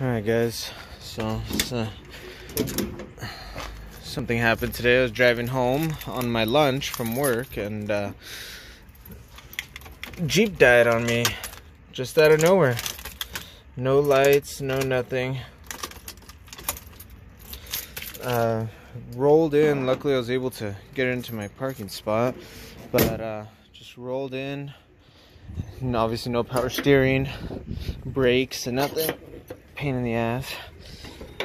Alright guys, so something happened today. I was driving home on my lunch from work and Jeep died on me just out of nowhere. No lights, no nothing. Rolled in. Luckily I was able to get into my parking spot, but just rolled in, and obviously no power steering, brakes and nothing. Pain in the ass,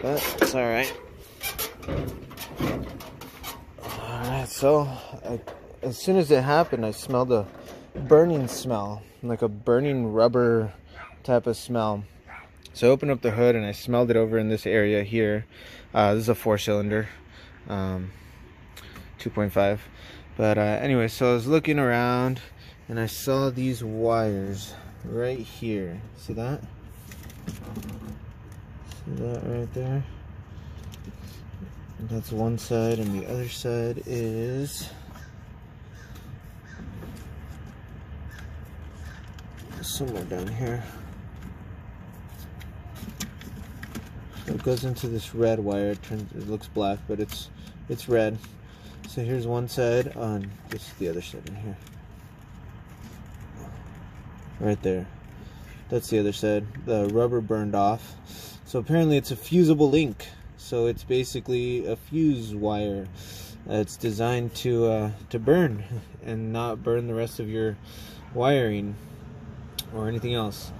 but it's alright. Alright, so as soon as it happened, I smelled a burning smell, like a burning rubber type of smell. So I opened up the hood and I smelled it over in this area here. This is a 4-cylinder, 2.5. But anyway, so I was looking around and I saw these wires right here. See that? See that right there? That's one side, and the other side is somewhere down here. So it goes into this red wire. It looks black, but it's red. So here's one side, on this is the other side in here. Right there. That's the other side. The rubber burned off. So apparently it's a fusible link. So it's basically a fuse wire. It's designed to burn and not burn the rest of your wiring or anything else.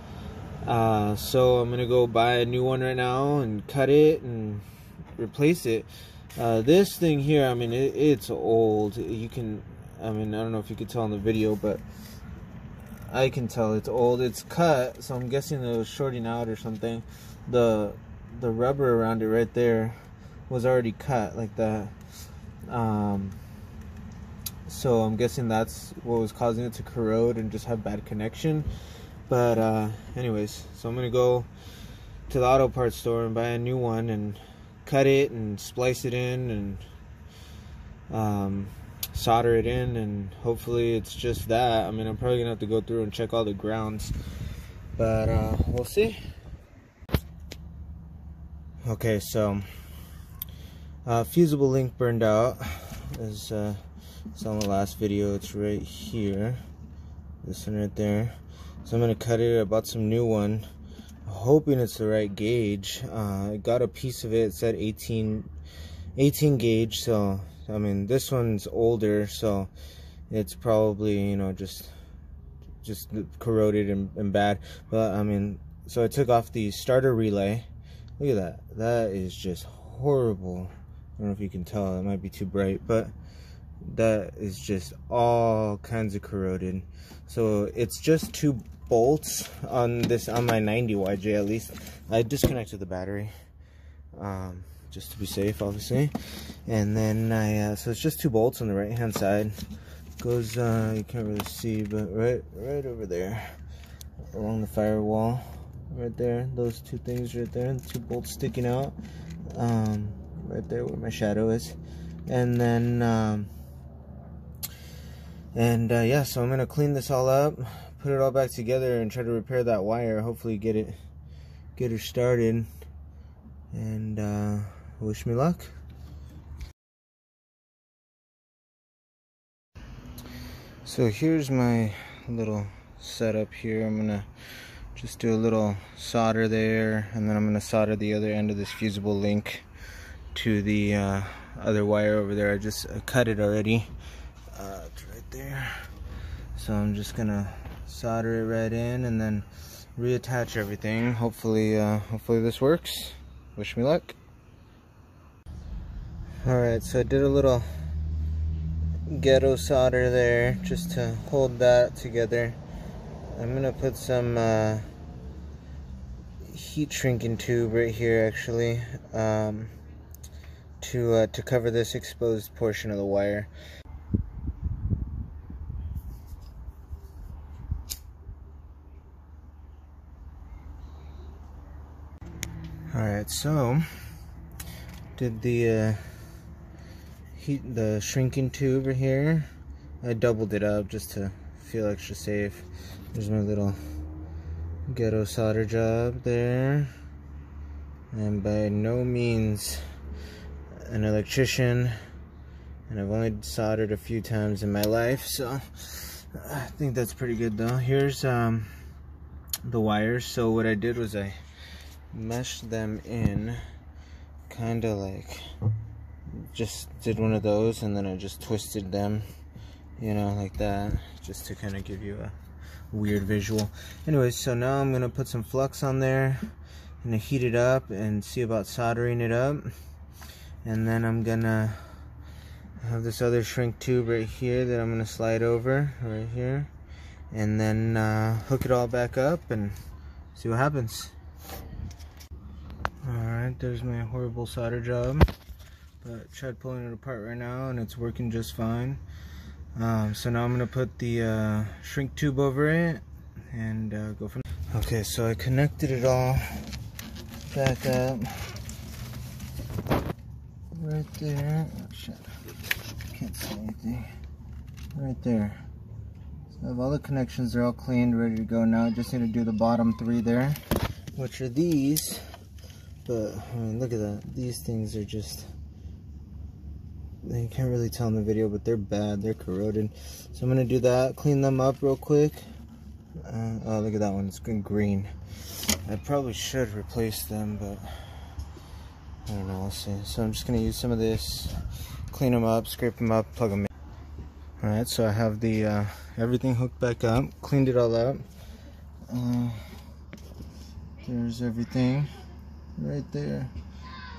So I'm gonna go buy a new one right now and cut it and replace it. This thing here, I mean, it's old. You can, I mean, I don't know if you could tell in the video, but I can tell it's old. It's cut, so I'm guessing it was shorting out or something. The rubber around it right there was already cut like that. So I'm guessing that's what was causing it to corrode and just have bad connection. But anyways, so I'm gonna go to the auto parts store and buy a new one and cut it and splice it in and solder it in, and hopefully it's just that. I mean, I'm probably gonna have to go through and check all the grounds, but we'll see. Okay, so fusible link burned out. As it's on the last video, it's right here, this one right there. So I'm gonna cut it. I bought some new one, hoping it's the right gauge. I got a piece of it. It said 18 gauge. So I mean, this one's older, so it's probably, you know, just corroded and bad. But I mean, so I took off the starter relay. Look at that. That is just horrible. I don't know if you can tell. It might be too bright, but that is just all kinds of corroded. So it's just 2 bolts on my 90YJ. At least I disconnected the battery, just to be safe, obviously. And then so it's just 2 bolts on the right hand side. Goes you can't really see, but right over there along the firewall, right there, those 2 things right there, the 2 bolts sticking out, right there where my shadow is. And then yeah, so I'm gonna clean this all up, put it all back together, and try to repair that wire. Hopefully get her started, and wish me luck. So here's my little setup here. I'm gonna just do a little solder there, and then I'm gonna solder the other end of this fusible link to the other wire over there. I cut it already. It's right there. So I'm just gonna solder it right in and then reattach everything. Hopefully this works. Wish me luck. Alright, so I did a little ghetto solder there just to hold that together. I'm gonna put some heat shrinking tube right here, actually, to cover this exposed portion of the wire. Alright, so did the shrinking tube right here. I doubled it up just to feel extra safe. There's my little ghetto solder job there. and by no means an electrician, and I've only soldered a few times in my life, so I think that's pretty good though. Here's the wires. So what I did was I meshed them in, kind of like just did one of those, and then I just twisted them, you know, like that, just to kind of give you a weird visual. Anyways, so now I'm gonna put some flux on there and heat it up and see about soldering it up, and then I'm gonna have this other shrink tube right here that I'm gonna slide over right here, and then hook it all back up and see what happens. Alright, there's my horrible solder job, but I tried pulling it apart right now and it's working just fine. So now I'm gonna put the shrink tube over it and go from there. Okay, so I connected it all back up right there. Oh shit, can't see anything. Right there. So I have all the connections, they're all cleaned, ready to go. Now I just need to do the bottom 3 there, which are these. But I mean, look at that, these things are just, you can't really tell in the video, but they're bad, they're corroded. So I'm gonna do that, clean them up real quick. Oh, look at that one, it's green. I probably should replace them, but I don't know, we'll see. So I'm just gonna use some of this, clean them up, scrape them up, plug them in. Alright, so I have the everything hooked back up, cleaned it all up. There's everything right there,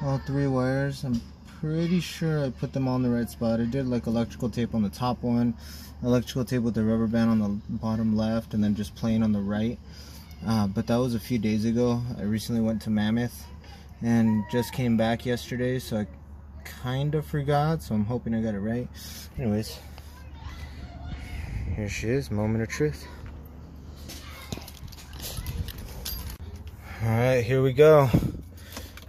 all 3 wires. I'm pretty sure I put them all in the right spot. I did like electrical tape on the top one, electrical tape with the rubber band on the bottom left, and then just plain on the right. But that was a few days ago. I recently went to Mammoth and just came back yesterday, so I kind of forgot, so I'm hoping I got it right. Anyways, here she is, moment of truth. Alright, here we go.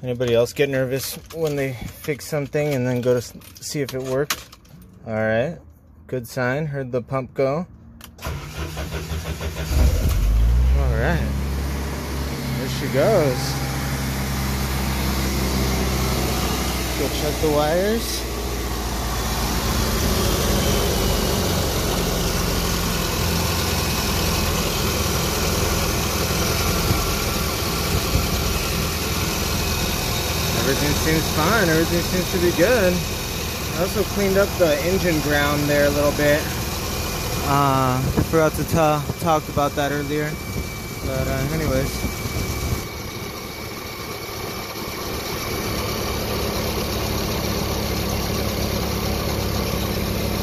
Anybody else get nervous when they fix something and then go to see if it worked? Alright, good sign. Heard the pump go. Alright, there she goes. Go check the wires. Everything seems fine, everything seems to be good. I also cleaned up the engine ground there a little bit. I forgot to talk about that earlier. But anyways.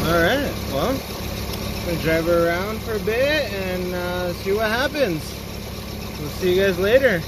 Alright, well, I'm gonna drive her around for a bit and see what happens. We'll see you guys later.